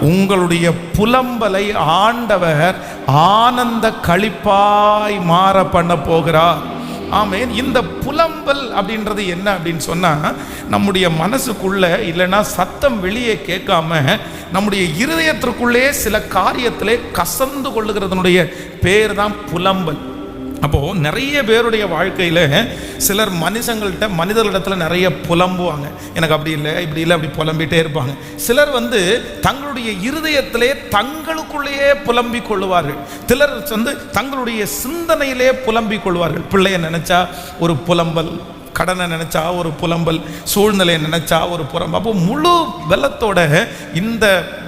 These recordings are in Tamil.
உங்களுடைய புலம்பலை ஆண்டவர் ஆனந்த களிப்பாய் மாற பண்ண போகிறார். ஆமென். இந்த புலம்பல் அப்படின்றது என்ன அப்படின்னு சொன்னா, நம்முடைய மனசுக்குள்ள இல்லைன்னா சத்தம் வெளியே கேட்காம நம்முடைய இருதயத்திற்குள்ளே சில காரியத்திலே கசந்து கொள்ளுகிறதனுடைய பேர் தான் புலம்பல். அப்போ நிறைய பேருடைய வாழ்க்கையில சிலர் மனிதர்களிடத்துல நிறைய புலம்புவாங்க. எனக்கு அப்படி இல்லை, இப்படி இல்லை, அப்படி புலம்பிட்டே இருப்பாங்க. சிலர் தங்களுடைய இருதயத்திலே தங்களுக்குள்ளேயே புலம்பிக் கொள்ளுவார்கள். சிலர் தங்களுடைய சிந்தனையிலே புலம்பிக் கொள்வார்கள். பிள்ளைய நினைச்சா ஒரு புலம்பல், கடனை நினைச்சா ஒரு புலம்பல், சூழ்நிலையை நினைச்சா ஒரு புலம்பல். அப்போ முழு வெள்ளத்தோட இந்த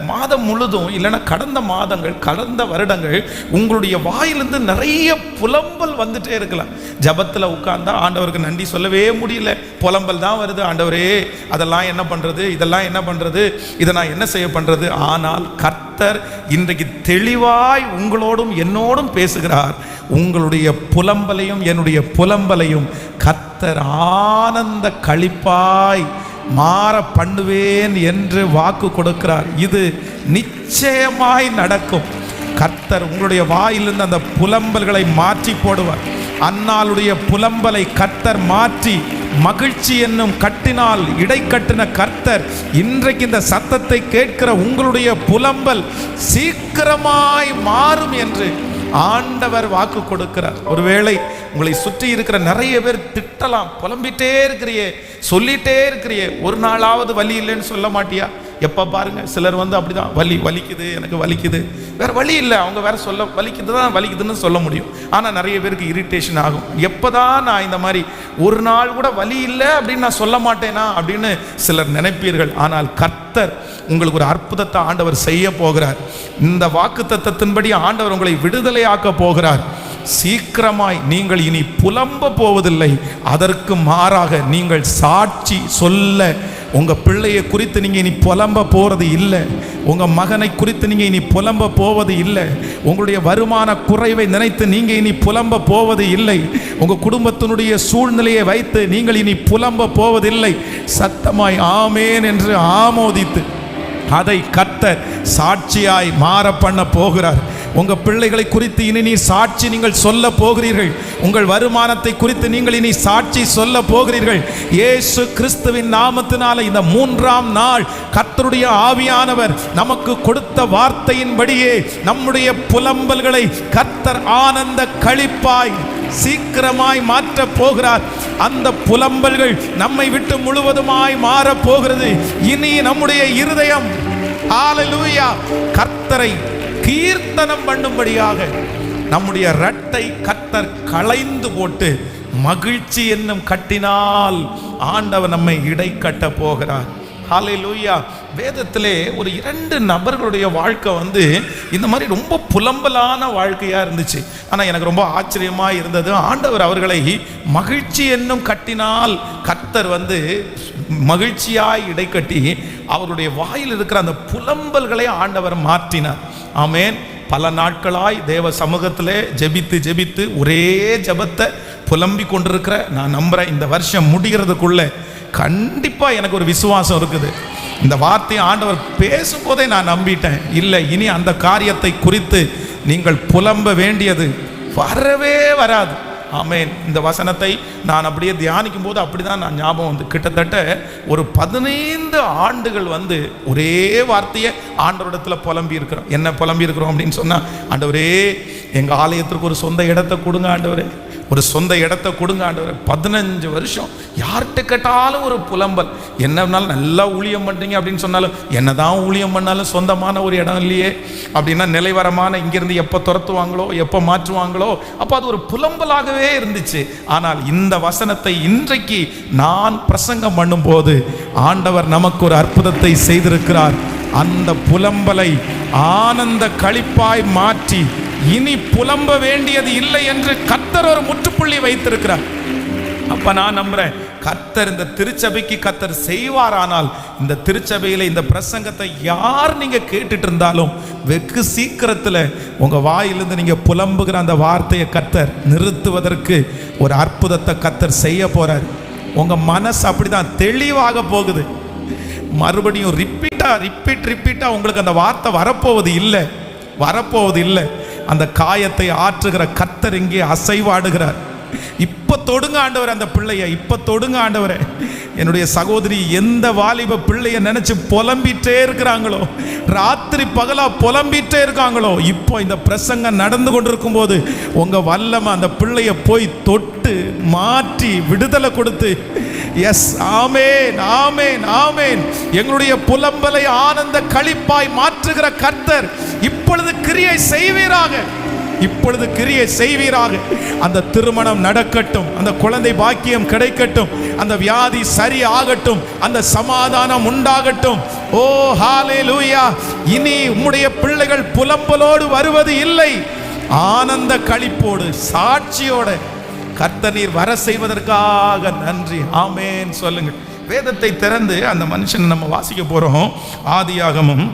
மாதம் முழுதும் இல்லைன்னா கடந்த மாதங்கள், கடந்த வருடங்கள் உங்களுடைய வாயிலிருந்து நிறைய புலம்பல் வந்துட்டே இருக்கலாம். ஜபத்தில் உட்கார்ந்தா ஆண்டவருக்கு நன்றி சொல்லவே முடியல, புலம்பல் தான் வருது. ஆண்டவரே அதெல்லாம் என்ன பண்றது, இதெல்லாம் என்ன பண்றது, இதை நான் என்ன செய்ய பண்றது. ஆனால் கர்த்தர் இன்றைக்கு தெளிவாய் உங்களோடும் என்னோடும் பேசுகிறார். உங்களுடைய புலம்பலையும் என்னுடைய புலம்பலையும் கர்த்தர் ஆனந்த களிப்பாய் மாற பண்ணுவேன் என்று வாக்கு கொடுக்கிறார். இது நிச்சயமாய் நடக்கும். கர்த்தர் உங்களுடைய வாயிலிருந்து அந்த புலம்பல்களை மாற்றி போடுவார். அன்னாளுடைய புலம்பலை கர்த்தர் மாற்றி மகிழ்ச்சி என்னும் கட்டினால் இடைக்கட்டின கர்த்தர் இன்றைக்கு இந்த சத்தத்தை கேட்கிற உங்களுடைய புலம்பல் சீக்கிரமாய் மாறும் என்று ஆண்டவர் வாக்கு கொடுக்கிறார். ஒருவேளை உங்களை சுற்றி இருக்கிற நிறைய பேர் திட்டலாம், புலம்பிட்டே இருக்கிறியே, சொல்லிட்டே இருக்கிறியே, ஒரு நாளாவது வலி இல்லைன்னு சொல்ல மாட்டியா? எப்போ பாருங்க சிலர் அப்படிதான், வலிக்குது, எனக்கு வலிக்குது, வேற வழி இல்லை, அவங்க வேற சொல்ல வலிக்குதுன்னு சொல்ல முடியும். ஆனால் நிறைய பேருக்கு இரிட்டேஷன் ஆகும். எப்போதான் நான் இந்த மாதிரி ஒரு நாள் கூட வலி இல்லை அப்படின்னு நான் சொல்ல மாட்டேனா அப்படின்னு சிலர் நினைப்பீர்கள். ஆனால் கர்த்தர் உங்களுக்கு ஒரு அற்புதத்தை ஆண்டவர் செய்ய போகிறார். இந்த வாக்கு தத்தத்தின்படி ஆண்டவர் உங்களை விடுதலையாக்க போகிறார். சீக்கிரமாய் நீங்கள் இனி புலம்ப போவதில்லை, அதற்கு மாறாக நீங்கள் சாட்சி சொல்ல. உங்க பிள்ளையை குறித்து நீங்க இனி புலம்ப போறது இல்லை, உங்க மகனை குறித்து நீங்க இனி புலம்ப போவது இல்லை, உங்களுடைய வருமான குறைவை நினைத்து நீங்க இனி புலம்ப போவது இல்லை, உங்க குடும்பத்தினுடைய சூழ்நிலையை வைத்து நீங்கள் இனி புலம்ப போவதில்லை. சத்தமாய் ஆமேன் என்று ஆமோதித்து அதை கர்த்தர் சாட்சியாய் மாற பண்ண போகிறார். உங்க பிள்ளைகளை குறித்து இனி நீ சாட்சி நீங்கள் சொல்ல போகிறீர்கள். உங்கள் வருமானத்தை குறித்து நீங்கள் இனி சாட்சி சொல்ல போகிறீர்கள். இயேசு கிறிஸ்துவின் நாமத்தினால இந்த 3ஆம் நாள் கர்த்தருடைய ஆவியானவர் நமக்கு கொடுத்த வார்த்தையின்படியே நம்முடைய புலம்பல்களை கர்த்தர் ஆனந்த களிப்பாய் சீக்கிரமாய் மாற்ற போகிறார். அந்த புலம்பல்கள் நம்மை விட்டு முழுவதுமாய் மாற போகிறது. இனி நம்முடைய இருதயம் ஹல்லேலூயா கர்த்தரை கீர்த்தனம் பண்ணும்படியாக நம்முடைய ரட்டை கர்த்தர் களைந்து போட்டு மகிழ்ச்சி என்னும் கட்டினால் ஆண்டவர் நம்மை இடை கட்ட போகிறார். ஹல்லேலூயா. வேதத்திலே ஒரு 2 நபர்களுடைய வாழ்க்கை இந்த மாதிரி ரொம்ப புலம்பலான வாழ்க்கையா இருந்துச்சு. ஆனால் எனக்கு ரொம்ப ஆச்சரியமா இருந்தது, ஆண்டவர் அவர்களை மகிழ்ச்சி என்னும் கட்டினால் கர்த்தர் மகிழ்ச்சியாய் இடைக்கட்டி அவருடைய வாயில் இருக்கிற அந்த புலம்பல்களை ஆண்டவர் மாற்றினார். ஆமென். பல நாட்களாய் தேவ சமூகத்திலே ஜெபித்து ஒரே ஜெபத்தை புலம்பி கொண்டிருக்கிற நான் நம்புறேன், இந்த வருஷம் முடிகிறதுக்குள்ள கண்டிப்பா எனக்கு ஒரு விசுவாசம் இருக்குது. இந்த வார்த்தையை ஆண்டவர் பேசும்போதே நான் நம்பிட்டேன், இல்லை இனி அந்த காரியத்தை குறித்து நீங்கள் புலம்ப வேண்டியது வரவே வராது. ஆமென். இந்த வசனத்தை நான் அப்படியே தியானிக்கும் போது அப்படிதான் நான் ஞாபகம் கிட்டத்தட்ட ஒரு 15 ஆண்டுகள் ஒரே வார்த்தையை ஆண்டவரிடத்துல புலம்பி இருக்கிறோம். என்ன புலம்பி இருக்கிறோம் அப்படின்னு சொன்னா, ஆண்டவரே எங்க ஆலயத்திற்கு ஒரு சொந்த இடத்தை கொடுங்க ஆண்டவரே, ஒரு சொந்த இடத்தை கொடுங்க ஆண்டவரே. 15 வருஷம் யார்கிட்ட கேட்டாலும் ஒரு புலம்பல். என்னன்னாலும் நல்லா ஊழியம் பண்ணுறீங்க அப்படின்னு சொன்னாலும், என்னதான் ஊழியம் பண்ணாலும் சொந்தமான ஒரு இடம் இல்லையே அப்படின்னா, நிலைவரமான இங்கிருந்து எப்போ துரத்துவாங்களோ எப்போ மாற்றுவாங்களோ, அப்போ அது ஒரு புலம்பலாகவே இருந்துச்சு. ஆனால் இந்த வசனத்தை இன்றைக்கு நான் பிரசங்கம் பண்ணும்போது ஆண்டவர் நமக்கு ஒரு அற்புதத்தை செய்திருக்கிறார். அந்த புலம்பலை ஆனந்த களிப்பாய் மாற்றி இனி புலம்ப வேண்டியது இல்லை என்று கர்த்தர் ஒரு முற்றுப்புள்ளி வைத்திருக்கிறார். அப்ப நான் நம்புறேன், கர்த்தர் இந்த திருச்சபைக்கு கர்த்தர் செய்வாரானால், இந்த திருச்சபையில இந்த பிரசங்கத்தை யார் நீங்க கேட்டுட்டு இருந்தாலும் வெகு சீக்கிரத்துல உங்க வாயிலிருந்து நீங்க புலம்புகிற அந்த வார்த்தையை கர்த்தர் நிறுத்துவதற்கு ஒரு அற்புதத்தை கர்த்தர் செய்ய போறார். உங்க மனசு அப்படிதான் தெளிவாக போகுது. மறுபடியும் ரிப்பீட்டா உங்களுக்கு அந்த வார்த்தை வரப்போவது இல்லை. அந்த காயத்தை ஆற்றுகிற கர்த்தர் இங்கே அசைவாடுகிறார். இப்ப தொடுங்க ஆண்டவர், அந்த பிள்ளைய இப்ப தொடுங்க ஆண்டவரே. என்னுடைய சகோதரி எந்த வாலிப பிள்ளைய நினைச்சு புலம்பிட்டே இருக்கிறாங்களோ, ராத்திரி பகலா புலம்பிட்டே இருக்காங்களோ, இப்போ இந்த பிரசங்கம் நடந்து கொண்டிருக்கும் போது உங்க வல்லமை அந்த பிள்ளைய போய் தொட்டு மாற்றி விடுதலை கொடுத்து, எஸ், ஆமேன், ஆமேன், ஆமேன். எங்களுடைய புலம்பலை ஆனந்த களிப்பாய் மாற்றுகிற கர்த்தர் இப்பொழுது கிரியை செய்வீராக. அந்த திருமணம் நடக்கட்டும், அந்த குழந்தை பாக்கியம் கிடைக்கட்டும், அந்த வியாதி சரி ஆகட்டும், அந்த சமாதானம் உண்டாகட்டும். ஓ ஹalleluya. இனி உம்முடைய பிள்ளைகள் புலம்பலோடு வருவது இல்லை, ஆனந்த களிப்போடு சாட்சியோட கர்த்தர் நீர் வர செய்வதற்காக நன்றி. ஆமேன் சொல்லுங்க. வேதத்தை திறந்து அந்த மனுஷன் நம்ம வாசிக்க போறோம். ஆதியாகமம்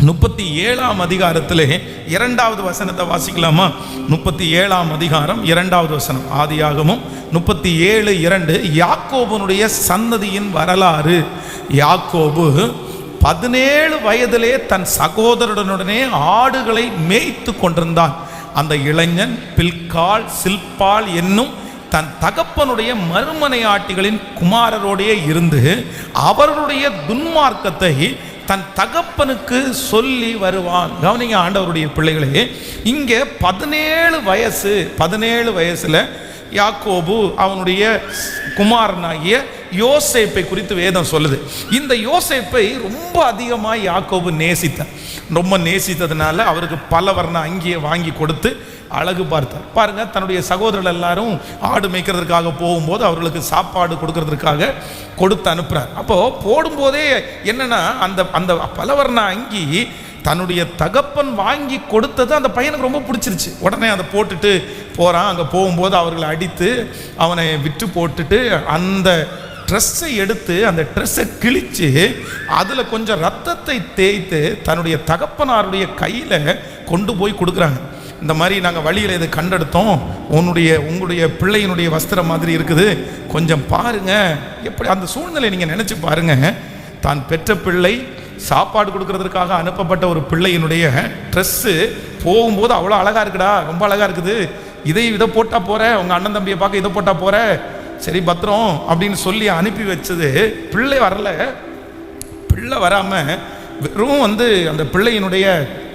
37ஆம் அதிகாரத்திலே 2வது வசனத்தை வாசிக்கலாமா? 37ஆம் அதிகாரம் 2வது வசனம். ஆதியாகமம் 37:2. யாக்கோபனுடைய சந்ததியின் வரலாறு. யாக்கோபு 17 வயதிலே தன் சகோதரனுடனே ஆடுகளை மேய்த்து கொண்டிருந்தான். அந்த இளைஞன் பில்காள் சில்பாள் என்னும் தன் தகப்பனுடைய மறுமனையாட்டிகளின் குமாரரோடையே இருந்து அவர்களுடைய துன்மார்க்கத்தை தன் தகப்பனுக்கு சொல்லி வருவான். கவனிங்க ஆண்டவருடைய பிள்ளைகளே, இங்கே 17 வயசுல யாக்கோபு அவனுடைய குமாரனாகிய யோசேப்பை குறித்து வேதம் சொல்லுது. இந்த யோசேப்பை ரொம்ப அதிகமாக யாக்கோபு ரொம்ப நேசித்ததுனால அவருக்கு பல வர்ண அங்கியை வாங்கி கொடுத்து அழகு பார்த்தார். பாருங்க, தன்னுடைய சகோதரர்கள் எல்லாரும் ஆடு மேய்க்கிறதுக்காக போகும்போது அவர்களுக்கு சாப்பாடு கொடுக்கறதுக்காக கொடுத்து அனுப்புறார். அப்போ போடும்போதே என்னன்னா, அந்த பலவர்ண அங்கி தன்னுடைய தகப்பன் வாங்கி கொடுத்தது அந்த பையனுக்கு ரொம்ப பிடிச்சிருச்சு. உடனே அதை போட்டுட்டு போறான். அங்கே போகும்போது அவர்களை அடித்து அவனை விட்டு போட்டுட்டு அந்த ட்ரெஸ்ஸை எடுத்து அந்த ட்ரெஸ்ஸை கிழிச்சு அதில் கொஞ்சம் ரத்தத்தை தேய்த்து தன்னுடைய தகப்பனாருடைய கையில் கொண்டு போய் கொடுக்குறாங்க. இந்த மாதிரி நாங்கள் வழியில் இதை கண்டெடுத்தோம், உங்களுடைய பிள்ளையினுடைய வஸ்திரம் மாதிரி இருக்குது, கொஞ்சம் பாருங்க. எப்படி அந்த சூழ்நிலை நீங்கள் நினச்சி பாருங்க. தான் பெற்ற பிள்ளை சாப்பாடு கொடுக்கறதுக்காக அனுப்பப்பட்ட ஒரு பிள்ளையினுடைய ட்ரெஸ்ஸு போகும்போது அவ்வளோ அழகாக இருக்குடா, ரொம்ப அழகாக இருக்குது, இதை போட்டால் போகிற, உங்கள் அண்ணன் தம்பியை பார்க்க இதை போட்டால் போகிற, சரி பத்திரம் அப்படின்னு சொல்லி அனுப்பி வச்சது. பிள்ளை வரல. பிள்ளை வராமல் வெறும் அந்த பிள்ளையினுடைய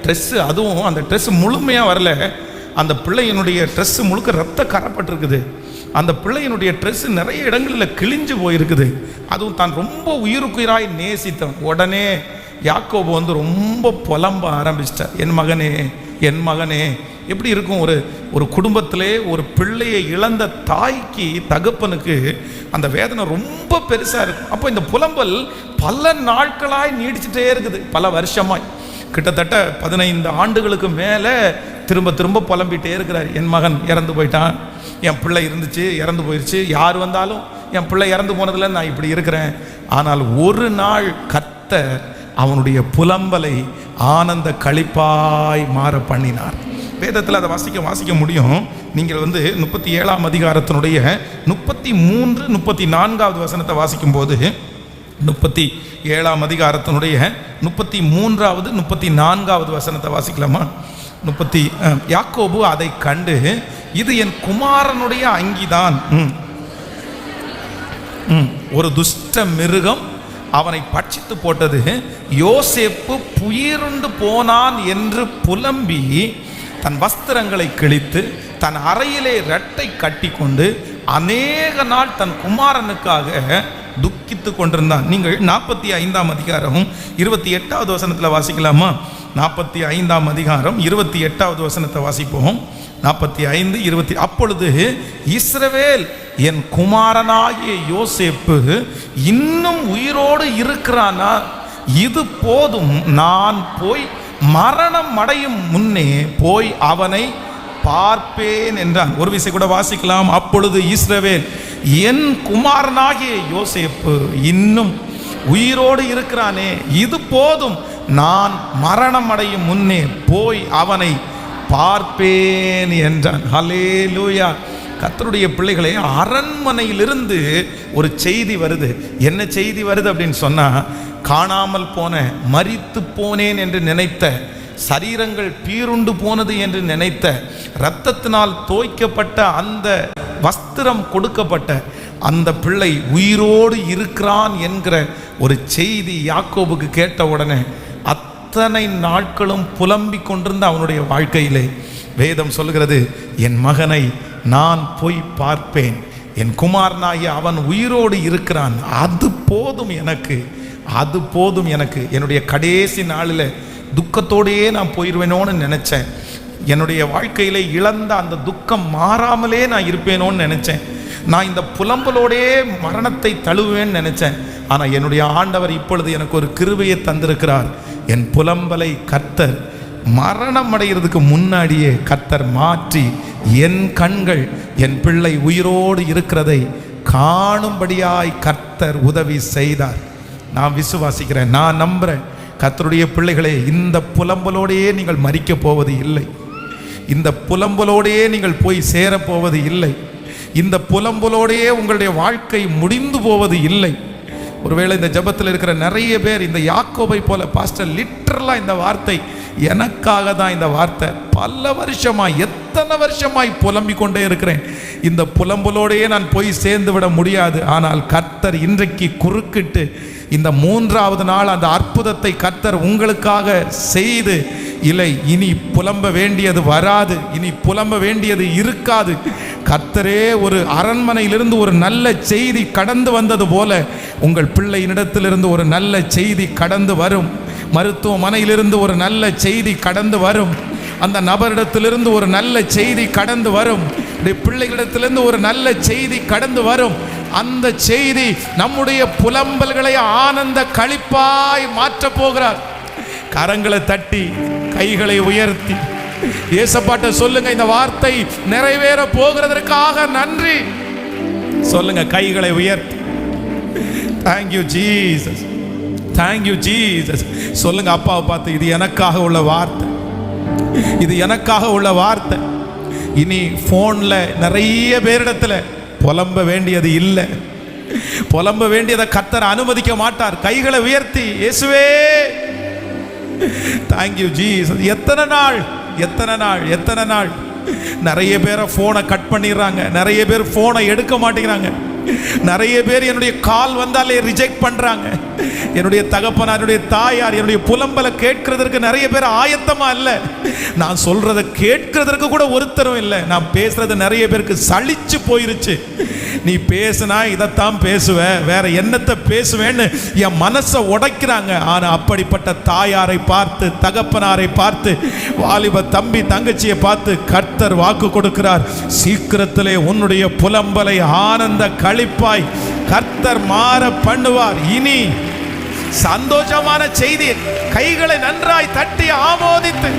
ட்ரெஸ்ஸு, அதுவும் அந்த ட்ரெஸ்ஸு முழுமையாக வரல. அந்த பிள்ளையினுடைய ட்ரெஸ்ஸு முழுக்க ரத்த கரப்பட்டிருக்குது. அந்த பிள்ளையினுடைய ட்ரெஸ்ஸு நிறைய இடங்களில் கிழிஞ்சு போயிருக்குது. அதுவும் தான் ரொம்ப உயிருக்குயிராய் நேசித்தான். உடனே யாக்கோபு ரொம்ப புலம்ப ஆரம்பிச்சிட்டார். என் மகனே எப்படி இருக்கும் ஒரு குடும்பத்திலே ஒரு பிள்ளையை இழந்த தாய்க்கு தகப்பனுக்கு அந்த வேதனை ரொம்ப பெருசாக இருக்கும். அப்போ இந்த புலம்பல் பல நாட்களாய் நீடிச்சுட்டே இருக்குது, பல வருஷமாய். கிட்டத்தட்ட 15 ஆண்டுகளுக்கு மேலே திரும்ப புலம்பிகிட்டே இருக்கிறார். என் மகன் இறந்து போயிட்டான், என் பிள்ளை இருந்துச்சு இறந்து போயிடுச்சு, யார் வந்தாலும் என் பிள்ளை இறந்து போனதில் நான் இப்படி இருக்கிறேன். ஆனால் ஒரு நாள் கர்த்தர் அவனுடைய புலம்பலை ஆனந்த களிப்பாய் மாற பண்ணினார். வேதத்தில் அதை வாசிக்க முடியும். நீங்கள் 37ஆம் அதிகாரத்தினுடைய 33, 34வது வசனத்தை வாசிக்கும் போது 37ஆம் அதிகாரத்தினுடைய 33வது 34வது வசனத்தை வாசிக்கலாமா? யாக்கோபு அதை கண்டு, இது என் குமாரனுடைய அங்கிதான், ஒரு துஷ்ட மிருகம் அவனை பட்சித்து போட்டது, யோசேப்பு புயிருண்டு போனான் என்று புலம்பி தன் வஸ்திரங்களை கிழித்து தன் அறையிலே இரட்டை கட்டி கொண்டு அநேக நாள் தன் குமாரனுக்காக துக்கித்து கொண்டிருந்தான். நீங்கள் 45ஆம் அதிகாரம் 28வது வசனத்தில் வாசிக்கலாமா? 45ஆம் அதிகாரம் 28வது வசனத்தை வாசிப்போம். 45, 20. அப்பொழுது இஸ்ரவேல், என் குமாரனாகிய யோசேப்பு இன்னும் உயிரோடு இருக்கிறானா? இது போதும், நான் போய் மரணம் அடையும் முன்னே போய் அவனை பார்ப்பேன் என்றான். ஒரு விஷயம் கூட வாசிக்கலாம். அப்பொழுது இஸ்ரவேல், என் குமாரனாகிய யோசேப்பு இன்னும் உயிரோடு இருக்கிறானே, இது போதும், நான் மரணம் அடையும் முன்னே போய் அவனை பார்ப்பேன் என்றான். ஹல்லேலூயா. கர்த்தருடைய பிள்ளைகளே, அரண்மனையிலிருந்து ஒரு செய்தி வருது. என்ன செய்தி வருது அப்படின்னு சொன்னா, காணாமல் போன, மரித்து போனேன் என்று நினைத்த, சரீரங்கள் பீருண்டு போனது என்று நினைத்த, இரத்தத்தினால் தோய்க்கப்பட்ட அந்த வஸ்திரம் கொடுக்கப்பட்ட அந்த பிள்ளை உயிரோடு இருக்கிறான் என்கிற ஒரு செய்தி யாக்கோபுக்கு கேட்ட உடனே அத்தனை நாட்களும் புலம்பிக் கொண்டிருந்த அவனுடைய வாழ்க்கையிலே வேதம் சொல்கிறது, என் மகனை நான் போய் பார்ப்பேன், என் குமாரனாகிய அவன் உயிரோடு இருக்கிறான், அது போதும் எனக்கு, அது போதும் எனக்கு. என்னுடைய கடைசி நாளில் துக்கத்தோடையே நான் போயிடுவேனோன்னு நினச்சேன். என்னுடைய வாழ்க்கையிலே இழந்த அந்த துக்கம் மாறாமலே நான் இருப்பேனோன்னு நினச்சேன். நான் இந்த புலம்பலோடே மரணத்தை தழுவேன்னு நினச்சேன். ஆனால் என்னுடைய ஆண்டவர் இப்பொழுது எனக்கு ஒரு கிருபையை தந்திருக்கிறார். என் புலம்பலை கர்த்தர் மரணம் அடைகிறதுக்கு முன்னாடியே கர்த்தர் மாற்றி என் கண்கள் என் பிள்ளை உயிரோடு இருக்கிறதை காணும்படியாய் கர்த்தர் உதவி செய்தார். நான் விசுவாசிக்கிறேன், நான் நம்புகிறேன். கர்த்தருடைய பிள்ளைகளே, இந்த புலம்பலோடையே நீங்கள் மரிக்க போவது இல்லை. இந்த புலம்பலோடையே நீங்கள் போய் சேரப்போவது இல்லை. இந்த புலம்பலோடையே உங்களுடைய வாழ்க்கை முடிந்து போவது இல்லை. ஒருவேளை இந்த ஜெபத்தில் இருக்கிற நிறைய பேர் இந்த யாக்கோபை போல, பாஸ்டர் லிட்டரலாக இந்த வார்த்தை எனக்காக தான், இந்த வார்த்தை பல வருஷமாய், எத்தனை வருஷமாய் புலம்பிக் கொண்டே இருக்கிறேன், இந்த புலம்பலோடையே நான் போய் சேர்ந்து விட முடியாது. ஆனால் கர்த்தர் இன்றைக்கு குறுக்கிட்டு இந்த 3வது நாள் அந்த அற்புதத்தை கர்த்தர் உங்களுக்காக செய்து, இல்லை இனி புலம்ப வேண்டியது வராது, இனி புலம்ப வேண்டியது இருக்காது. கர்த்தரே ஒரு அரண்மனையிலிருந்து ஒரு நல்ல செய்தி கடந்து வந்தது போல உங்கள் பிள்ளையினிடத்திலிருந்து ஒரு நல்ல செய்தி கடந்து வரும். மருத்துவமனையிலிருந்து ஒரு நல்ல செய்தி கடந்து வரும். அந்த நபரிடத்திலிருந்து ஒரு நல்ல செய்தி கடந்து வரும். பிள்ளைகளிடத்திலிருந்து ஒரு நல்ல செய்தி கடந்து வரும். அந்த செய்தி நம்முடைய புலம்பல்களை ஆனந்த களிப்பாய் மாற்றப் போகிறார். கரங்களை தட்டி, கைகளை உயர்த்தி ஏசப்பாட்ட சொல்லுங்க, இந்த வார்த்தை நிறைவேற போகிறதற்காக நன்றி சொல்லுங்க. கைகளை உயர்த்தி, Thank you Jesus, Thank you Jesus சொல்லுங்க. அப்பாவை பார்த்து, இது எனக்காக உள்ள வார்த்தை, இது எனக்காக உள்ள வார்த்தை. இனி போன்ல நிறைய பேரிடத்துல புலம்ப வேண்டியது இல்லை. புலம்ப வேண்டியதை கர்த்தர் அனுமதிக்க மாட்டார். கைகளை உயர்த்தி, இயேசுவே Thank you Jesus. எத்தனை நாள், எத்தனை நாள், எத்தனை நாள். நிறைய பேரை போனை கட் பண்ணிடுறாங்க, நிறைய பேர் போனை எடுக்க மாட்டேங்கிறாங்க, நிறைய பேர் என்னுடைய கால் வந்தாலே ரிஜெக்ட் பண்றாங்க. என்னுடைய தகப்பனார், என்னுடைய தாயார் என்னுடைய புலம்பலை கேட்கிறதற்கு நிறைய பேர் ஆயத்தமா இல்லை. நான் சொல்றதை கேட்கிறதற்கு கூட ஒருத்தரும் இல்லை. நான் பேசுறது நிறைய பேருக்கு சலிச்சு போயிருச்சு. நீ பேசுனா இதைத்தான் பேசுவ, வேற என்னத்தை பேசுவேன்னு என் மனசை உடைக்கிறாங்க. ஆனா அப்படிப்பட்ட தாயாரை பார்த்து, தகப்பனாரை பார்த்து, வாலிப தம்பி தங்கச்சியை பார்த்து கர்த்தர் வாக்கு கொடுக்கிறார், சீக்கிரத்திலே உன்னுடைய புலம்பலை ஆனந்த களிப்பாய் கர்த்தர் மாற பண்ணுவார். இனி சந்தோஷமான செய்தி. கைகளை நன்றாய் தட்டி ஆமோதித்து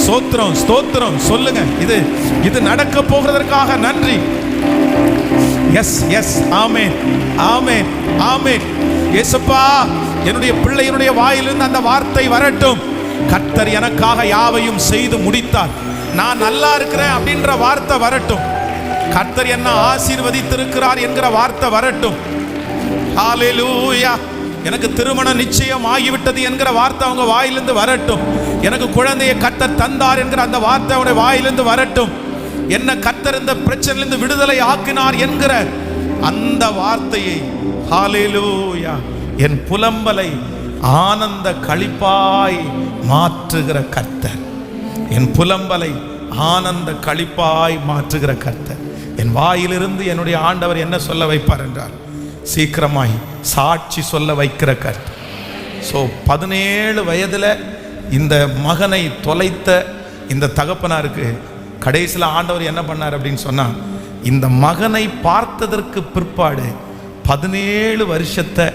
ஸ்தோத்திரம், ஸ்தோத்திரம் சொல்லுங்க. இது நடக்க போகிறதற்காக நன்றி. எஸ் எஸ், ஆமென், ஆமென், ஆமென். இயேசுப்பா, என்னுடைய பிள்ளையினுடைய வாயிலிருந்து அந்த வார்த்தை வரட்டும். கர்த்தர் எனக்காக யாவையும் செய்து முடித்தார், நான் நல்லா இருக்கிறேன் அப்படின்ற வார்த்தை வரட்டும். கர்த்தர் என்ன ஆசீர்வதித்திருக்கிறார் என்கிற வார்த்தை வரட்டும். ஹல்லேலூயா. எனக்கு திருமணம் நிச்சயம் ஆகிவிட்டது என்கிற வார்த்தை அவங்க வாயிலிருந்து வரட்டும். எனக்கு குழந்தையை கர்த்தர் தந்தார் என்கிற அந்த வார்த்தை அவருடைய வாயிலிருந்து வரட்டும். என்ன கர்த்தர் இந்த பிரச்சனையிலிருந்து விடுதலை ஆக்கினார் என்கிற அந்த வார்த்தையை, ஹல்லேலூயா, என் புலம்பலை ஆனந்த களிப்பாய் மாற்றுகிற கர்த்தர், என் புலம்பலை ஆனந்த களிப்பாய் மாற்றுகிற கர்த்தர். என் வாயிலிருந்து என்னுடைய ஆண்டவர் என்ன சொல்ல வைப்பார் என்றால், சீக்கிரமாய் சாட்சி சொல்ல வைக்கிற கர்த்தர். ஸோ 17 வயதில் இந்த மகனை தொலைத்த இந்த தகப்பனாருக்கு கடைசியில் ஆண்டவர் என்ன பண்ணார் அப்படின்னு சொன்னால், இந்த மகனை பார்த்ததற்கு பிற்பாடு 17 வருஷத்தை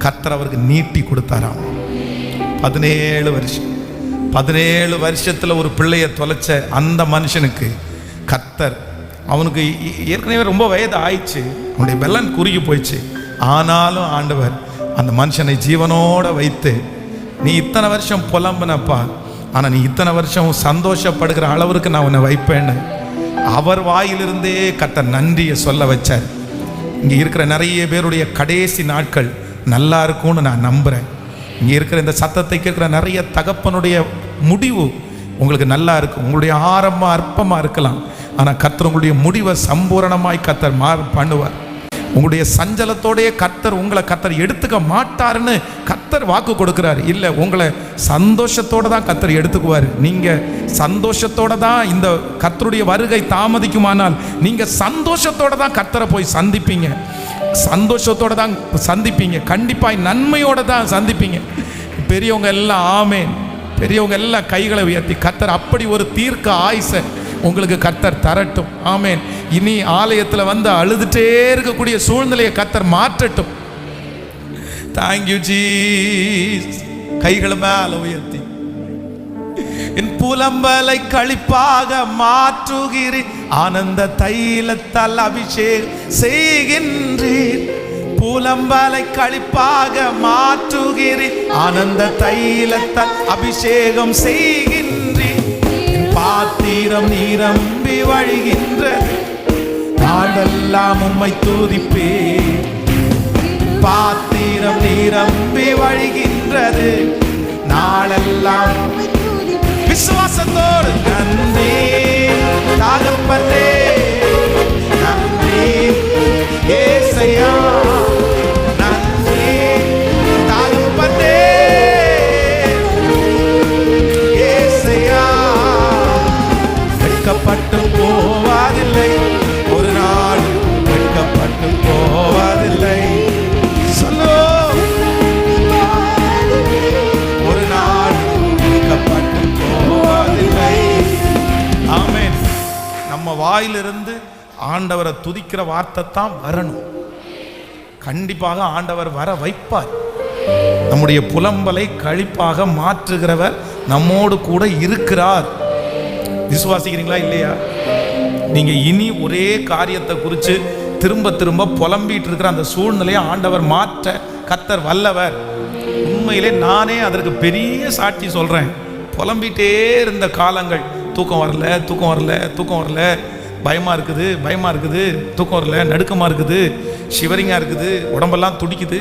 கர்த்தர் அவருக்கு நீட்டி கொடுத்தாராம். 17 வருஷம். 17 வருஷத்தில் ஒரு பிள்ளையை தொலைச்ச அந்த மனுஷனுக்கு கர்த்தர், அவனுக்கு ஏற்கனவே ரொம்ப வயது ஆயிடுச்சு, அவனுடைய பெல்லன் குறுகி போயிடுச்சு. ஆனாலும் ஆண்டவர் அந்த மனுஷனை ஜீவனோட வைத்து, நீ இத்தனை வருஷம் புலம்புனப்பா, ஆனால் நீ இத்தனை வருஷம் சந்தோஷப்படுகிற அளவிற்கு நான் உன்னை வைப்பேன்னு அவர் வாயிலிருந்தே கர்த்தர் நன்றியை சொல்ல வச்சார். இங்கே இருக்கிற நிறைய பேருடைய கடைசி நாட்கள் நல்லா இருக்கும்னு நான் நம்புகிறேன். இங்கே இருக்கிற இந்த சத்தத்தை கேட்குற நிறைய தகப்பனுடைய முடிவு உங்களுக்கு நல்லா இருக்கும். உங்களுடைய ஆரம்பம் அற்பமாக இருக்கலாம், ஆனால் கர்த்தர் உங்களுடைய முடிவை சம்பூரணமாய் கர்த்தர் பண்ணுவார். உங்களுடைய சஞ்சலத்தோடைய கர்த்தர் உங்களை கர்த்தர் எடுத்துக்க மாட்டாருன்னு கர்த்தர் வாக்கு கொடுக்குறாரு. இல்லை, உங்களை சந்தோஷத்தோடு தான் கர்த்தர் எடுத்துக்குவார். நீங்கள் சந்தோஷத்தோடு தான் இந்த கர்த்தருடைய வருகை தாமதிக்குமானால் நீங்கள் சந்தோஷத்தோடு தான் கர்த்தரை போய் சந்திப்பீங்க. சந்தோஷத்தோடு தான் சந்திப்பீங்க. கண்டிப்பாக நன்மையோடு தான் சந்திப்பீங்க. பெரியவங்க எல்லாம் ஆமேன். பெரியவங்க எல்லாம் கைகளை உயர்த்தி கர்த்தர் அப்படி ஒரு தீர்க்க ஆயுசை உங்களுக்கு கர்த்தர் தரட்டும். ஆமேன். இனி ஆலயத்தில் வந்து அழுதுட்டே இருக்கக்கூடிய சூழ்நிலையை கர்த்தர் மாற்றட்டும். Thank you Jesus. கைகளை மேல உயர்த்தி என் புலம்பலை களிப்பாக மாற்றுகிறீர், ஆனந்த தைலத்தால் அபிஷேகம் செய்கின்றீர். புலம்பலை களிப்பாக மாற்றுகிறீர், ஆனந்த தைலத்தால் அபிஷேகம் செய்கின்றீர். பாத்திரம் நிரம்பி வழிகின்றது, நாடெல்லாம் உம்மை துதிப்பே. பாத்திரம் நிரம்பி வழிகின்றது, நாளெல்லாம் விசுவாசத்தோடு நன்றி தகப்பனே, நன்றி ஏசையா, நன்றி தகப்பனே ஏசையா. வெட்கப்பட்டு போவதில்லை, ஒரு நாள் வெட்கப்பட்டு போவதில்லை. சொல்லு, ஒரு நாள் வெட்கப்பட்டு போவதில்லை. ஆமென். நம்ம வாயிலிருந்து ஆண்டவரை துதிக்கிற வார்த்தை தான் வரணும். கண்டிப்பாக ஆண்டவர் வர வைப்பார். நம்முடைய புலம்பலை களிப்பாக மாற்றுகிறவர் நம்மோடு கூட இருக்கிறார். விசுவாசிக்கிறீங்களா இல்லையா? நீங்க இனி ஒரே காரியத்தை குறித்து திரும்ப திரும்ப புலம்பிட்டு இருக்கிற அந்த சூழ்நிலையை ஆண்டவர் மாற்ற கர்த்தர் வல்லவர். உண்மையிலே நானே அதற்கு பெரிய சாட்சி சொல்றேன். புலம்பிட்டே இருந்த காலங்கள், தூக்கம் வரல, தூக்கம் வரல, தூக்கம் வரல, பயமா இருக்குது, பயமா இருக்குது, தூக்கம் வரல, நடுக்கமா இருக்குது, ஷிவரிங்கா இருக்குது, உடம்பெல்லாம் துடிக்குது,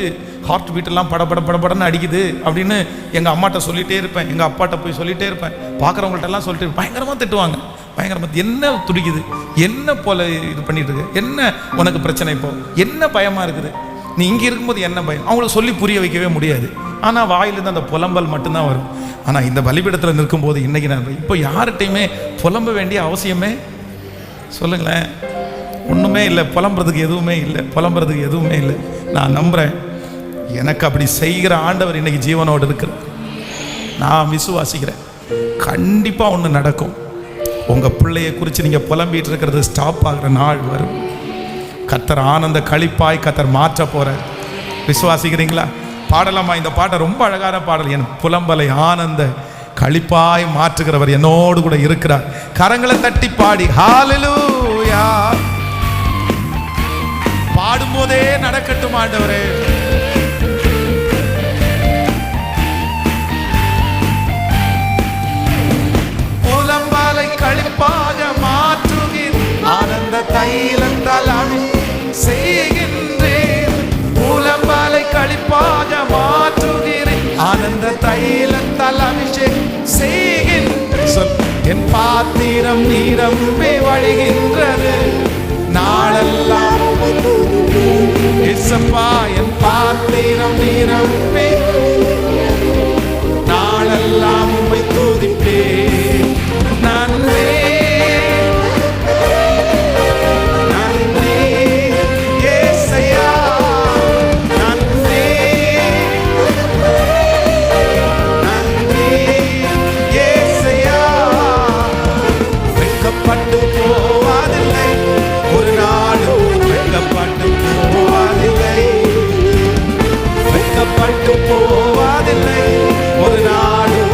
ஹார்ட் பீட்டெல்லாம் படன்னு அடிக்குது அப்படின்னு எங்கள் அம்மாட்ட சொல்லிகிட்டே இருப்பேன். எங்கள் அப்பாட்ட போய் சொல்லிகிட்டே இருப்பேன். பார்க்குறவங்கள்ட்டெல்லாம் சொல்லிட்டு பயங்கரமாக திட்டுவாங்க. பயங்கரமாக என்ன துடிக்குது, என்ன போல இது பண்ணிட்டு இருக்கு, என்ன உனக்கு பிரச்சனை, இப்போ என்ன பயமாக இருக்குது, நீ இங்கே இருக்கும்போது என்ன பயம், அவங்களுக்கு சொல்லி புரிய வைக்கவே முடியாது. ஆனால் வாயிலிருந்து அந்த புலம்பல் மட்டும்தான் வரும். ஆனால் இந்த பலிபீடத்தில் நிற்கும்போது இன்றைக்கி நான் இப்போ யார்கிட்டையுமே புலம்ப வேண்டிய அவசியமே சொல்லுங்களேன், ஒன்றுமே இல்லை. புலம்புறதுக்கு எதுவுமே இல்லை, புலம்புறதுக்கு எதுவுமே இல்லை. நான் நம்புகிறேன், எனக்கு அப்படி செய்கிற ஆண்டவர் இன்னைக்கு ஜீவனோடு இருக்கிறார். நான் விசுவாசிக்கிறேன், கண்டிப்பாக ஒன்று நடக்கும். உங்கள் பிள்ளையை குறித்து நீங்கள் புலம்பிகிட்டு இருக்கிறது ஸ்டாப் ஆகிற நாள் வரும். கர்த்தர் ஆனந்த களிப்பாய் கர்த்தர் மாற்ற போகிறார். விசுவாசிக்கிறீங்களா? பாடலாமா? இந்த பாட்டை ரொம்ப அழகான பாடல். என் புலம்பலை ஆனந்த களிப்பாய் மாற்றுகிறவர் என்னோடு கூட இருக்கிறார். கரங்களை தட்டி பாடி ஹalleluya பாடும்போதே நடக்கட்டும் ஆண்டவரே. புலம்பலை களிப்பாக மாற்றுகிறீர், ஆனந்த தைலத்தால் செய்கின்றீர். புலம்பலை களிப்பாக மாற்றுகிறீர், ஆனந்த தைலத்தால் அபிஷேகம் செய்கின்றீர். என் பாத்திரம் நிரம்பி வழிகின்றது, நாளெல்லாம் இயேசப்பா என் பாத்திரம் நிரம்பி நாளெல்லாம் உம்மை துதிப்பேன். நன்றி நன்றி இயேசையா, நன்றி நன்றி இயேசையா. வெட்கப்பட்டு போவதில்லை, ஒரு நாளும் வெட்கப்பட்டு போவதில்லை, வெட்கப்பட்டு போவதில்லை, ஒரு நாளும்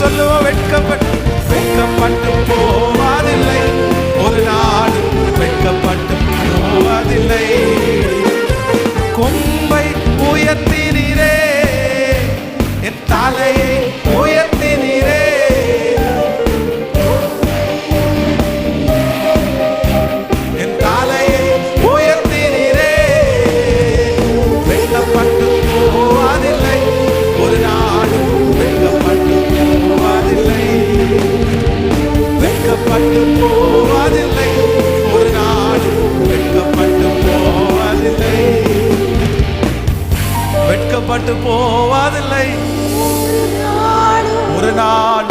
சொல்லுவோம், வெட்கப்பட்டு வெட்கப்பட்டு போவதில்லை, ஒரு நாளும் வெட்கப்பட்டு போவதில்லை. கொம்பை உயர்த்தினீரே, என் தலையை உயர்த்தினீரே, என் தலையை உயர்த்தினீரே. வெட்கப்பட்டு போவதில்லை, ஒரு நாளும் வெட்கப்பட்டு போவதில்லை, வெட்கப்பட்டு போவதில்லை, ஒரு நாளும் வெட்கப்பட்டு போவதில்லை, வெட்கப்பட்டு போவதில்லை, ஒரு நாள்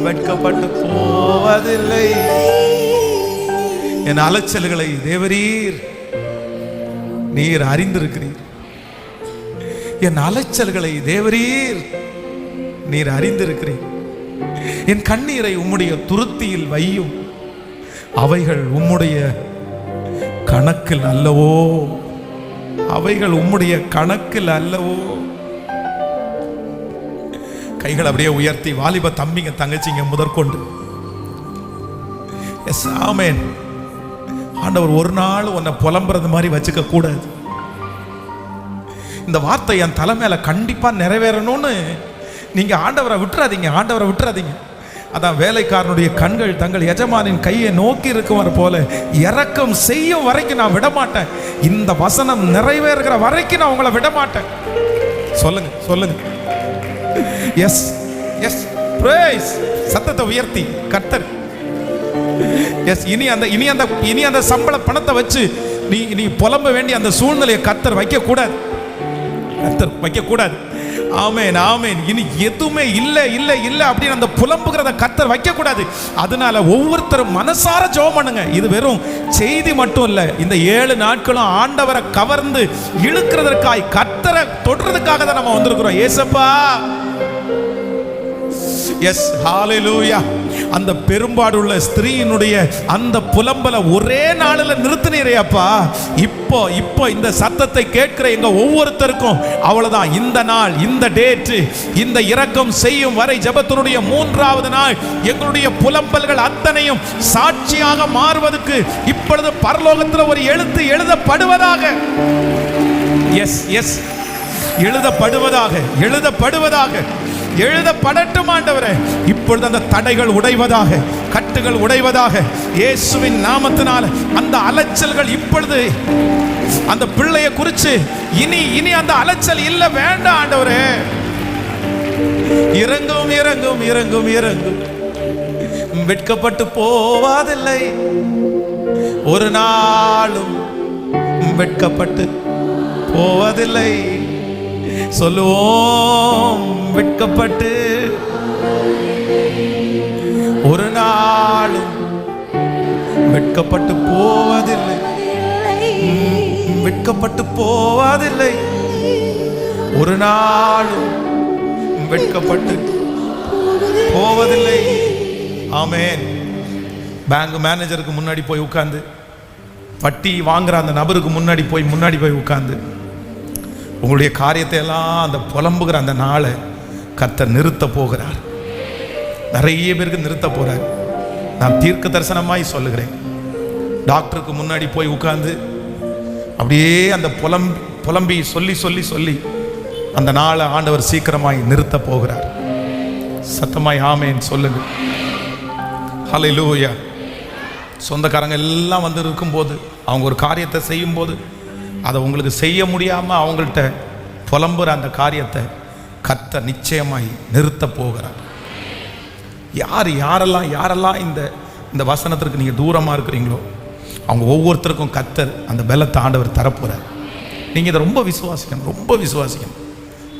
வெட்கப்பட்டு போவதில்லை. என் அலைச்சல்களை தேவரீர் நீர் அறிந்திருக்கிறீர். என் அலைச்சல்களை தேவரீர் நீர் அறிந்திருக்கிறீர். என் கண்ணீரை உம்முடைய துருத்தியில் வையும், அவைகள் உம்முடைய கணக்கில் அல்லவோ, அவைகள் உம்முடைய கணக்கில் அல்லவோ. கைகள் அப்படியே உயர்த்தி வாலிப தம்பிங்க தங்கச்சிங்க முதற்கொண்டு எஸ் ஆமென். ஆண்டவர் ஒரு நாள் உன்னை புலம்புறது மாதிரி வச்சுக்க கூடாது. இந்த வார்த்தை என் தலை மேல கண்டிப்பா நிறைவேறணும்னு நீங்க ஆண்டவரை விட்டுறாதீங்க, ஆண்டவரை விட்டுறாதீங்க. அதான் வேலைக்காரனுடைய கண்கள் தங்கள் எஜமானின் கையை நோக்கி இருக்குவார் போல இரக்கம் செய்யும் வரைக்கும் நான் விட மாட்டேன். இந்த வசனம் நிறைவேறுகிற வரைக்கும் நான் உங்களை விட மாட்டேன். சொல்லுங்க சொல்லுங்க. Yes yes praise. சத்தத்தை உயர்த்தி கர்த்தர் எஸ். இனி அந்த சம்பள பணத்தை வச்சு நீ புலம்ப வேண்டிய அந்த சூழ்நிலையை கர்த்தர் வைக்க கூடாது, கர்த்தர் வைக்க கூடாது. ஆமென் ஆமென். இனி எதுவுமே இல்லை இல்லை இல்லை அப்படின்னு அந்த புலம்புகிறத கர்த்தர் வைக்க கூடாது. அதனால ஒவ்வொருத்தரும் மனசார ஜெபம் பண்ணுங்க. இது வெறும் செய்தி மட்டும் இல்லை, இந்த 7 நாட்களும் ஆண்டவரை கவர்ந்து இழுக்கிறதற்காய் கர்த்தரை தொடுறதுக்காக தான் நம்ம வந்திருக்கிறோம். ஏசப்பா எஸ் ஹalleluya. அந்த பெரும்பாடுள்ள ஸ்திரீயினுடைய அந்த புலம்பல ஒரே நாளில் நிறுத்தினீரே அப்பா. இப்போ இந்த சத்தத்தை கேட்கிற எங்க ஒவ்வொருத்தருக்கும் அவ்வளவுதான். இந்த நாள், இந்த டேட், இந்த இரக்கம் செய்யும் வரை ஜெபத்தினுடைய 3வது நாள் எங்களுடைய புலம்பல்கள் அத்தனையும் சாட்சியாக மாறுவதற்கு இப்பொழுது பரலோகத்தில் ஒரு எழுத்து எழுதப்படுவதாக. எஸ் எஸ் எழுதப்படுவதாக, எழுதப்படுவதாக, எழுதப்படட்டும் ஆண்டவரே. இப்பொழுது அந்த தடைகள் உடைவதாக, கட்டுகள் உடைவதாக இயேசுவின் நாமத்தினால். அந்த அலைச்சல்கள் இப்பொழுது அந்த பிள்ளையை குறித்து இனி அந்த அலைச்சல் இல்ல, வேண்டாம் ஆண்டவரே. இறங்கும் இறங்கும் இறங்கும் இறங்கும். வெட்கப்பட்டு போவதில்லை, ஒரு நாளும் வெட்கப்பட்டு போவதில்லை. சொல்லுவோம், வெட்கப்பட்டு ஒரு நாளும் வெட்கப்பட்டு போவதில்லை, வெட்கப்பட்டு போவதில்லை, ஒரு நாளும் வெட்கப்பட்டு போவதில்லை. ஆமென். பேங்க் மேனேஜருக்கு முன்னாடி போய் உட்கார்ந்து, வட்டி வாங்குற அந்த நபருக்கு முன்னாடி போய் உட்கார்ந்து உங்களுடைய காரியத்தை எல்லாம் அந்த புலம்புகிற அந்த நாளை கர்த்தர் நிறுத்த போகிறார். நிறைய பேருக்கு நிறுத்த போறார். நான் தீர்க்க தரிசனமாய் சொல்லுகிறேன். டாக்டருக்கு முன்னாடி போய் உட்கார்ந்து அப்படியே அந்த புலம்பி சொல்லி சொல்லி சொல்லி அந்த நாளை ஆண்டவர் சீக்கிரமாய் நிறுத்த போகிறார். சத்தமாய் ஆமென் சொல்லுங்க. ஹல்லேலூயா. சொந்தக்காரங்க எல்லாம் வந்து இருக்கும்போது, அவங்க ஒரு காரியத்தை செய்யும்போது அதை உங்களுக்கு செய்ய முடியாமல் அவங்கள்ட்ட புலம்புற அந்த காரியத்தை கர்த்தர் நிச்சயமாய் நிறுத்த போகிறார். யாரெல்லாம் இந்த வசனத்திற்கு நீங்கள் தூரமாக இருக்கிறீங்களோ அவங்க ஒவ்வொருத்தருக்கும் கர்த்தர் அந்த பலத்தை ஆண்டவர் தரப்போகிறார். நீங்கள் இதை ரொம்ப விசுவாசிக்கணும்.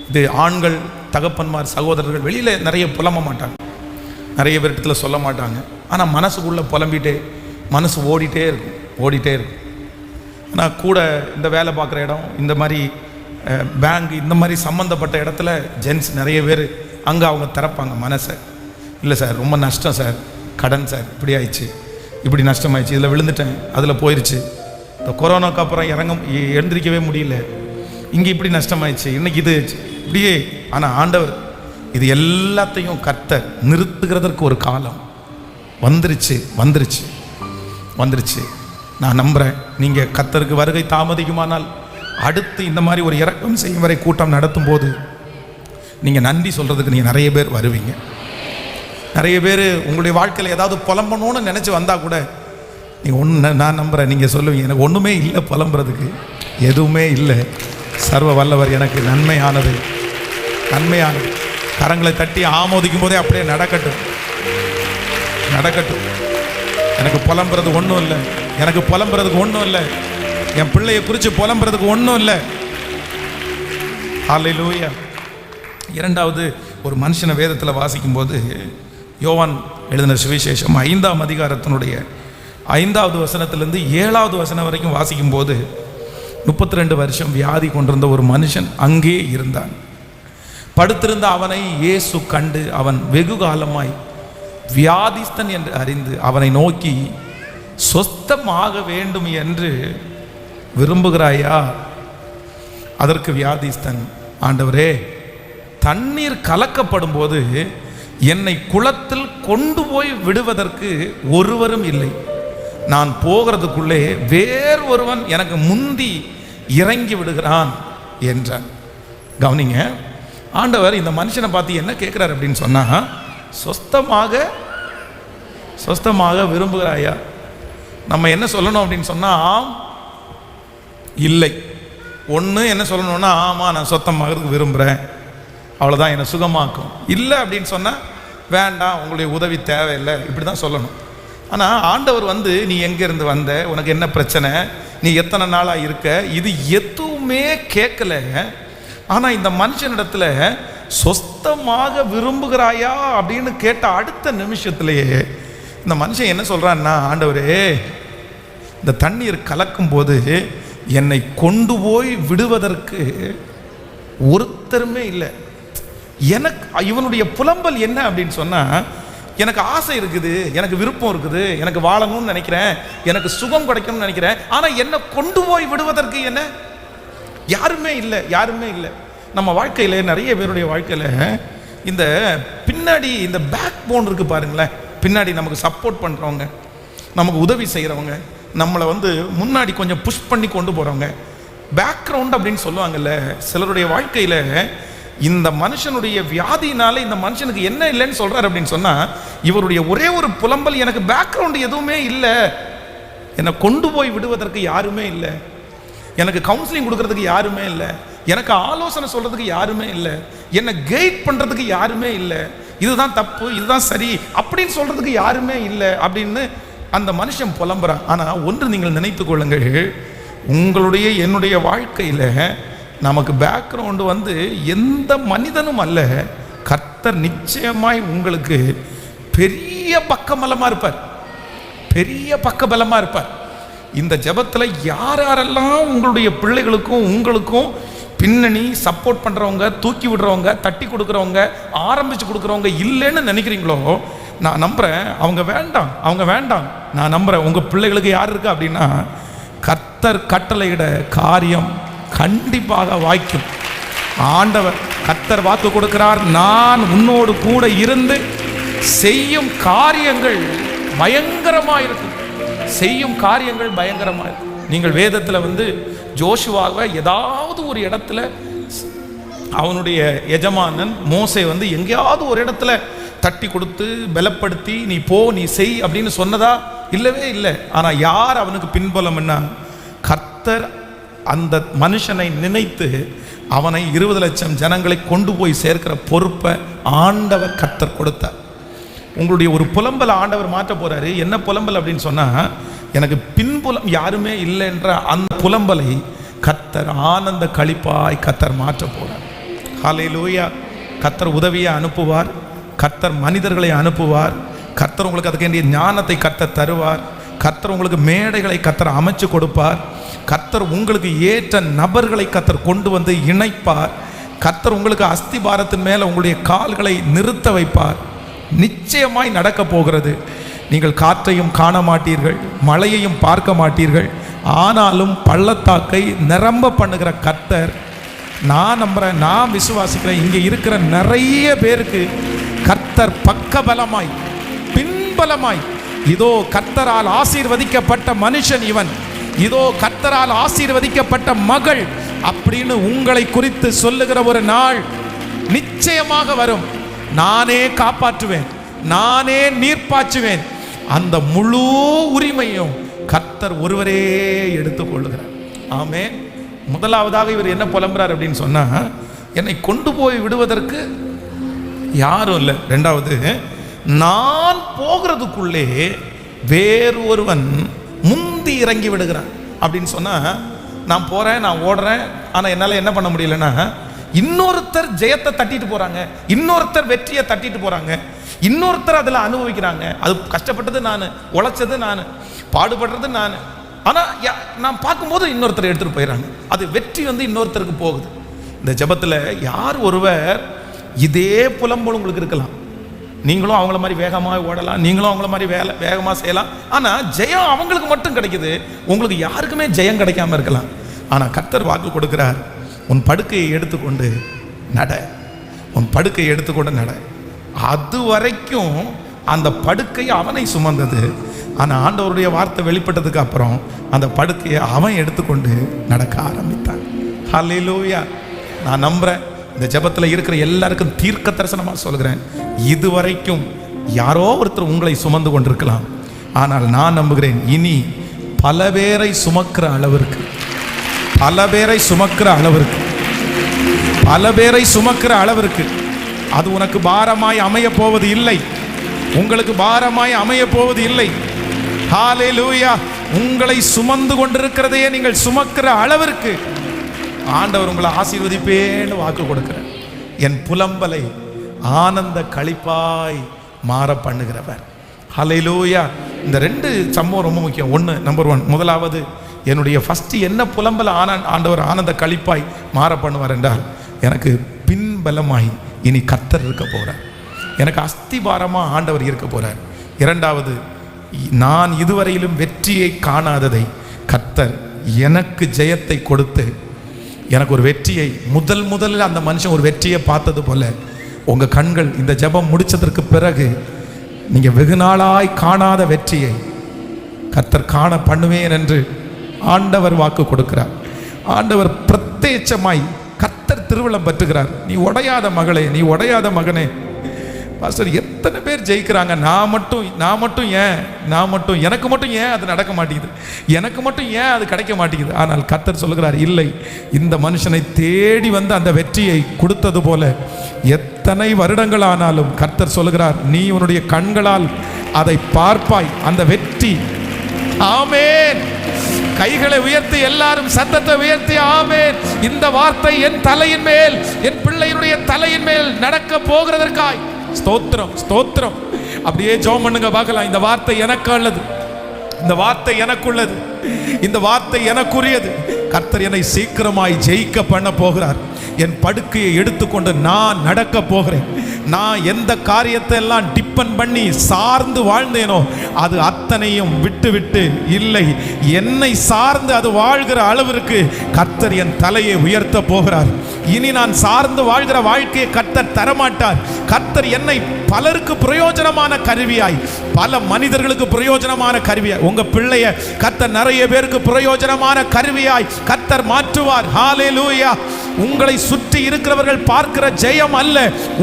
இது ஆண்கள், தகப்பன்மார், சகோதரர்கள் வெளியில் நிறைய புலம்ப மாட்டாங்க, நிறைய பேர்கிட்ட சொல்ல மாட்டாங்க. ஆனால் மனசுக்குள்ளே புலம்பிட்டே, மனசு ஓடிட்டே இருக்கும். ஆனால் கூட இந்த வேலை பார்க்குற இடம், இந்த மாதிரி பேங்க், இந்த மாதிரி சம்மந்தப்பட்ட இடத்துல ஜென்ஸ் நிறைய பேர் அங்கே அவங்க திறப்பாங்க மனசை. இல்லை சார், ரொம்ப நஷ்டம் சார், கடன் சார், இப்படி ஆயிடுச்சு, இப்படி நஷ்டமாயிடுச்சு, இதில் விழுந்துட்டேன், அதில் போயிடுச்சு, இந்த கொரோனாவுக்கு அப்புறம் எழுந்திரிக்கவே முடியல, இங்கே இப்படி நஷ்டமாயிடுச்சு, இன்னைக்கு இது இப்படியே. ஆனால் ஆண்டவர் இது எல்லாத்தையும் கர்த்தர் நிறுத்துகிறதற்கு ஒரு காலம் வந்துருச்சு. நான் நம்புகிறேன், நீங்கள் கர்த்தருக்கு வருகை தாமதிக்குமானால் அடுத்து இந்த மாதிரி ஒரு இறக்கம் செய்யும் வரை கூட்டம் நடத்தும் போது நீங்கள் நன்றி சொல்கிறதுக்கு நீங்கள் நிறைய பேர் வருவீங்க. நிறைய பேர் உங்களுடைய வாழ்க்கையில் ஏதாவது புலம்பணும்னு நினச்சி வந்தால் கூட நீங்கள் ஒன்று, நான் நம்புகிறேன், நீங்கள் சொல்லுவீங்க எனக்கு ஒன்றுமே இல்லை, புலம்புறதுக்கு எதுவுமே இல்லை, சர்வ வல்லவர் எனக்கு நன்மையானது. கரங்களை தட்டி ஆமோதிக்கும் போதே அப்படியே நடக்கட்டும். எனக்கு புலம்புறது ஒன்றும் இல்லை, என் பிள்ளையை குறித்து புலம்புறதுக்கு ஒன்றும் இல்லை. ஹல்லேலூயா. இரண்டாவது, ஒரு மனுஷனை வேதத்தில் வாசிக்கும்போது யோவான் எழுதின சுவிசேஷம் 5ஆம் அதிகாரத்தினுடைய 5வது வசனத்திலிருந்து 7வது வசனம் வரைக்கும் வாசிக்கும்போது 32 வருஷம் வியாதி கொண்டிருந்த ஒரு மனுஷன் அங்கே இருந்தான். படுத்திருந்த அவனை இயேசு கண்டு அவன் வெகு காலமாய் வியாதிஸ்தன் என்று அறிந்து அவனை நோக்கி, சொஸ்தமாக வேண்டும் என்று விரும்புகிறாயா? அதற்கு வியாதிஸ்தன், ஆண்டவரே, தண்ணீர் கலக்கப்படும் போது என்னை குளத்தில் கொண்டு போய் விடுவதற்கு ஒருவரும் இல்லை. நான் போகிறதுக்குள்ளே வேறு ஒருவன் எனக்கு முந்தி இறங்கி விடுகிறான் என்றான். கவனிங்க, ஆண்டவர் இந்த மனுஷனை பார்த்து என்ன கேட்குறாரு அப்படின்னு சொன்னால், சொஸ்தமாக விரும்புகிறாயா? நம்ம என்ன சொல்லணும் அப்படின்னு சொன்னால், இல்லை. ஒன்று என்ன சொல்லணும்னா, ஆமாம் நான் சொத்தமாகிறதுக்கு விரும்புகிறேன், அவ்வளோதான், என்னை சுகமாக்கும். இல்லை அப்படின்னு சொன்னால், வேண்டாம், உங்களுடைய உதவி தேவையில்லை, இப்படி தான் சொல்லணும். ஆனால் ஆண்டவர் நீ எங்கேருந்து வந்த, உனக்கு என்ன பிரச்சனை, நீ எத்தனை நாளாக இருக்க, இது எதுவுமே கேட்கல. ஆனால் இந்த மனுஷனிடத்துல சொஸ்தமாக விரும்புகிறாயா அப்படின்னு கேட்ட அடுத்த நிமிஷத்துலேயே இந்த மனுஷன் என்ன சொல்கிறான்னா, ஆண்டவரே, இந்த தண்ணீர் கலக்கும் போது என்னை கொண்டு போய் விடுவதற்கு ஒருத்தருமே இல்லை. எனக்கு இவனுடைய புலம்பல் என்ன அப்படின்னு சொன்னால், எனக்கு ஆசை இருக்குது, எனக்கு விருப்பம் இருக்குது, எனக்கு வாழணும்னு நினைக்கிறேன், எனக்கு சுகம் கிடைக்கணும்னு நினைக்கிறேன், ஆனால் என்னை கொண்டு போய் விடுவதற்கு என்ன யாருமே இல்லை. நம்ம வாழ்க்கையில், நிறைய பேருடைய வாழ்க்கையில் இந்த பின்னாடி இந்த பேக் போன் இருக்குது பாருங்களேன். பின்னாடி நமக்கு சப்போர்ட் பண்ணுறவங்க, நமக்கு உதவி செய்கிறவங்க, நம்மளை முன்னாடி கொஞ்சம் புஷ் பண்ணி கொண்டு போகிறவங்க, பேக்ரவுண்ட் அப்படின்னு சொல்லுவாங்கல்ல. சிலருடைய வாழ்க்கையில் இந்த மனுஷனுடைய வியாதினால இந்த மனுஷனுக்கு என்ன இல்லைன்னு சொல்கிறார் அப்படின்னு சொன்னால், இவருடைய ஒரே ஒரு புலம்பல், எனக்கு பேக்ரவுண்டு எதுவுமே இல்லை, என்னை கொண்டு போய் விடுவதற்கு யாருமே இல்லை, எனக்கு கவுன்சிலிங் கொடுக்கறதுக்கு யாருமே இல்லை, எனக்கு ஆலோசனை சொல்கிறதுக்கு யாருமே இல்லை, என்னை கைட் பண்ணுறதுக்கு யாருமே இல்லை, இதுதான் தப்பு, இதுதான் சரி அப்படின்னு சொல்கிறதுக்கு யாருமே இல்லை அப்படின்னு அந்த மனுஷன் புலம்புறான். ஆனால் ஒன்று நீங்கள் நினைத்து கொள்ளுங்கள், உங்களுடைய என்னுடைய வாழ்க்கையில் நமக்கு பேக்ரவுண்டு எந்த மனிதனும் அல்ல, கர்த்தர் நிச்சயமாய் உங்களுக்கு பெரிய பக்கபலமாக இருப்பார். இந்த ஜெபத்தில் யாரெல்லாம் உங்களுடைய பிள்ளைகளுக்கும் உங்களுக்கும் பின்னணி சப்போர்ட் பண்ணுறவங்க, தூக்கி விடுறவங்க, தட்டி கொடுக்குறவங்க, ஆரம்பித்து கொடுக்குறவங்க இல்லைன்னு நினைக்கிறீங்களோ, நான் நம்புகிறேன் அவங்க வேண்டாம். நான் நம்புகிறேன் உங்கள் பிள்ளைகளுக்கு யார் இருக்கா அப்படின்னா, கர்த்தர் கட்டளையிட காரியம் கண்டிப்பாக வாய்க்கும். ஆண்டவர் கர்த்தர் வாக்கு கொடுக்கிறார், நான் உன்னோடு கூட இருந்து செய்யும் காரியங்கள் பயங்கரமாக இருக்கும். நீங்கள் வேதத்தில் ஜோஷுவாவை ஏதாவது ஒரு இடத்துல அவனுடைய எஜமானன் மோசே எங்கேயாவது ஒரு இடத்துல தட்டி கொடுத்து பலப்படுத்தி நீ போ, நீ செய் அப்படின்னு சொன்னதா? இல்லவே இல்லை. ஆனால் யார் அவனுக்கு பின்புலம் என்ன? கர்த்தர் அந்த மனுஷனை நினைத்து அவனை 20 லட்சம் ஜனங்களை கொண்டு போய் சேர்க்கிற பொறுப்பை ஆண்டவர் கர்த்தர் கொடுத்தார். உங்களுடைய ஒரு புலம்பலை ஆண்டவர் மாற்ற போறாரு. என்ன புலம்பல் அப்படின்னு சொன்னா, எனக்கு பின்புலம் யாருமே இல்லை என்ற அந்த புலம்பலை கர்த்தர் ஆனந்த களிப்பாய் கர்த்தர் மாற்ற போறார். ஹல்லேலூயா. கர்த்தர் உதவியை அனுப்புவார், கர்த்தர் மனிதர்களை அனுப்புவார், கர்த்தர் உங்களுக்கு அதுக்கு வேண்டிய ஞானத்தை கர்த்தர் தருவார், கர்த்தர் உங்களுக்கு மேடைகளை கர்த்தர் அமைச்சு கொடுப்பார், கர்த்தர் உங்களுக்கு ஏற்ற நபர்களை கர்த்தர் கொண்டு வந்து இணைப்பார், கர்த்தர் உங்களுக்கு அஸ்திபாரத்தின் மேலே உங்களுடைய கால்களை நிறுத்த வைப்பார். நிச்சயமாய் நடக்க போகிறது. நீங்கள் காற்றையும் காண மாட்டீர்கள், மழையையும் பார்க்க மாட்டீர்கள், ஆனாலும் பள்ளத்தாக்கை நிரம்ப பண்ணுகிற கர்த்தர் நான் நம்புறேன், நான் விசுவாசிக்கிறேன், இங்கே இருக்கிற நிறைய பேருக்கு கர்த்தர் பக்கபலமாய் பின்பலமாய், இதோ கர்த்தரால் ஆசீர்வதிக்கப்பட்ட மனுஷன் இவன், இதோ கர்த்தரால் ஆசீர்வதிக்கப்பட்ட மகள் அப்படின்னு உங்களை குறித்து சொல்லுகிற ஒரு நாள் நிச்சயமாக வரும். நானே காப்பாற்றுவேன், நானே நீர்ப்பாச்சுவேன், அந்த முழு உரிமையும் கர்த்தர் ஒருவரே எடுத்துக்கொள்ளுகிறார். ஆமென். முதலாவதாக இவர் என்ன புலம்புறார் அப்படின்னு சொன்னா, என்னை கொண்டு போய் விடுவதற்கு யாரும் இல்லை. ரெண்டாவது, நான் போகிறதுக்குள்ளே வேறு ஒருவன் முந்தி இறங்கி விடுகிறான் அப்படின்னு சொன்னா, நான் போறேன், நான் ஓடுறேன், ஆனா என்னால என்ன பண்ண முடியலன்னா, இன்னொருத்தர் ஜெயத்தை தட்டிட்டு போறாங்க, இன்னொருத்தர் வெற்றியை தட்டிட்டு போறாங்க, இன்னொருத்தர் அதில் அனுபவிக்கிறாங்க. அது கஷ்டப்பட்டது நான், உழைச்சது நான், பாடுபடுறது நான், ஆனால் நான் பார்க்கும்போது இன்னொருத்தர் எடுத்துகிட்டு போயிடறாங்க. அது வெற்றி இன்னொருத்தருக்கு போகுது. இந்த ஜெபத்தில் யார் ஒருவர் இதே புலம்பல் உங்களுக்கு இருக்கலாம், நீங்களும் அவங்கள மாதிரி வேகமாக ஓடலாம், நீங்களும் அவங்கள மாதிரி வேகமாக செய்யலாம், ஆனால் ஜெயம் அவங்களுக்கு மட்டும் கிடைக்குது, உங்களுக்கு யாருக்குமே ஜெயம் கிடைக்காம இருக்கலாம். ஆனால் கர்த்தர் வாக்கு கொடுக்கிறார், உன் படுக்கையை எடுத்துக்கொண்டு நட, உன் படுக்கையை எடுத்துக்கொண்டு நட. அது வரைக்கும் அந்த படுக்கை அவனை சுமந்தது. ஆனால் ஆண்டவருடைய வார்த்தை வெளிப்பட்டதுக்கு அப்புறம் அந்த படுக்கையை அவன் எடுத்துக்கொண்டு நடக்க ஆரம்பித்தான். ஹல்லேலூயா. நான் நம்புறேன், இந்த ஜெபத்தில் இருக்கிற எல்லாருக்கும் தீர்க்க தரிசனமாக சொல்கிறேன், இதுவரைக்கும் யாரோ ஒருத்தர் உங்களை சுமந்து கொண்டிருக்கலாம், ஆனால் நான் நம்புகிறேன், இனி பல பேரை சுமக்கிற அளவிற்கு, பல பேரை சுமக்கிற அளவிற்கு, பல பேரை சுமக்கிற அளவிற்கு அது உனக்கு பாரமாய் அமைய போவது இல்லை, உங்களுக்கு பாரமாய் அமைய போவது இல்லை. ஹல்லேலூயா. உங்களை சுமந்து கொண்டிருக்கிறதையே நீங்கள் சுமக்கிற அளவிற்கு ஆண்டவர் உங்களை ஆசீர்வதிப்பேன்னு வாக்கு கொடுக்கிறார். என் புலம்பலை ஆனந்த களிப்பாய் மாற பண்ணுகிறவர். ஹல்லேலூயா. இந்த ரெண்டு சம்பவம் ரொம்ப முக்கியம். ஒன்று, நம்பர் 1, முதலாவது, என்னுடைய ஃபஸ்ட்டு என்ன புலம்பலை ஆண்டவர் ஆனந்த களிப்பாய் மாற பண்ணுவார் என்றால், எனக்கு பின்பலமாய் இனி கர்த்தர் இருக்க போகிறார், எனக்கு அஸ்திபாரமாக ஆண்டவர் இருக்க போகிறார். இரண்டாவது, நான் இதுவரையிலும் வெற்றியை காணாததை கர்த்தர் எனக்கு ஜெயத்தை கொடுத்து எனக்கு ஒரு வெற்றியை, முதலில் அந்த மனுஷன் ஒரு வெற்றியை பார்த்தது போல உங்கள் கண்கள் இந்த ஜெபம் முடிச்சதற்கு பிறகு நீங்கள் வெகு நாளாய் காணாத வெற்றியை கர்த்தர் காண பண்ணுவேன் என்று ஆண்டவர் வாக்கு கொடுக்கிறார். ஆண்டவர் பிரத்யட்சமாய் கர்த்தர் திருவிழம் பற்றுகிறார். நீ உடையாத மகளே, நீ உடையாத மகனே. பாஸ்டர், எத்தனை பேர் ஜெயிக்கிறாங்க, நான் மட்டும் ஏன், எனக்கு மட்டும் ஏன் அது நடக்க மாட்டேங்குது, எனக்கு மட்டும் ஏன் அது கிடைக்க மாட்டேங்குது? ஆனால் கர்த்தர் சொல்லுகிறார், இல்லை, இந்த மனுஷனை தேடி வந்து அந்த வெற்றியை கொடுத்தது போல எத்தனை வருடங்கள் ஆனாலும் கர்த்தர் சொல்லுகிறார், நீ உன்னுடைய கண்களால் அதை பார்ப்பாய், அந்த வெற்றி. ஆமென். கைகளை உயர்த்தி எல்லாரும் சத்தத்தை உயர்த்தி ஆமென். இந்த வார்த்தை என் தலையின் மேல், என் பிள்ளையினுடைய தலையின் மேல் நடக்க போகிறதற்காய் ஸ்தோத்திரம், ஸ்தோத்திரம். அப்படியே ஜெபம் பண்ணுங்க பார்க்கலாம். இந்த வார்த்தை எனக்கு உள்ளது, இந்த வார்த்தை எனக்குள்ளது, இந்த வார்த்தை எனக்குரியது. கர்த்தர் என்னை சீக்கிரமாய் ஜெயிக்க பண்ண போகிறார். என் படுக்கையை எடுத்துக்கொண்டு நான் நடக்க போகிறேன். நான் எந்த காரியத்தை எல்லாம் டிபெண்ட் பண்ணி சார்ந்து வாழ்ந்தேனோ அது அத்தனையும் விட்டு இல்லை, என்னை சார்ந்து அது வாழ்கிற அளவிற்கு கர்த்தர் என் தலையை உயர்த்த போகிறார். இனி நான் சார்ந்து வாழ்கிற வாழ்க்கையை கர்த்தர் தரமாட்டார். கர்த்தர் என்னை பலருக்கு பிரயோஜனமான கருவியாய், பல மனிதர்களுக்கு பிரயோஜனமான கருவியாய், உங்க பிள்ளைய கர்த்தர் நிறைய பேருக்கு பிரயோஜனமான கருவியாய் கர்த்தர் மாற்றுவார். ஹல்லேலூயா. உங்களை சுற்றி இருக்கிறவர்கள் பார்க்கிற ஜெயம் அல்ல,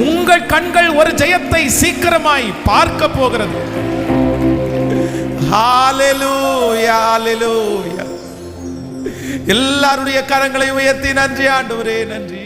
உங்கள் கண்கள் ஒரு ஜெயத்தை சீக்கிரமாய் பார்க்க போகிறது. ஹல்லேலூயா, ஹல்லேலூயா. எல்லாருடைய கரங்களை உயர்த்தி நன்றி ஆண்டவரே, நன்றி.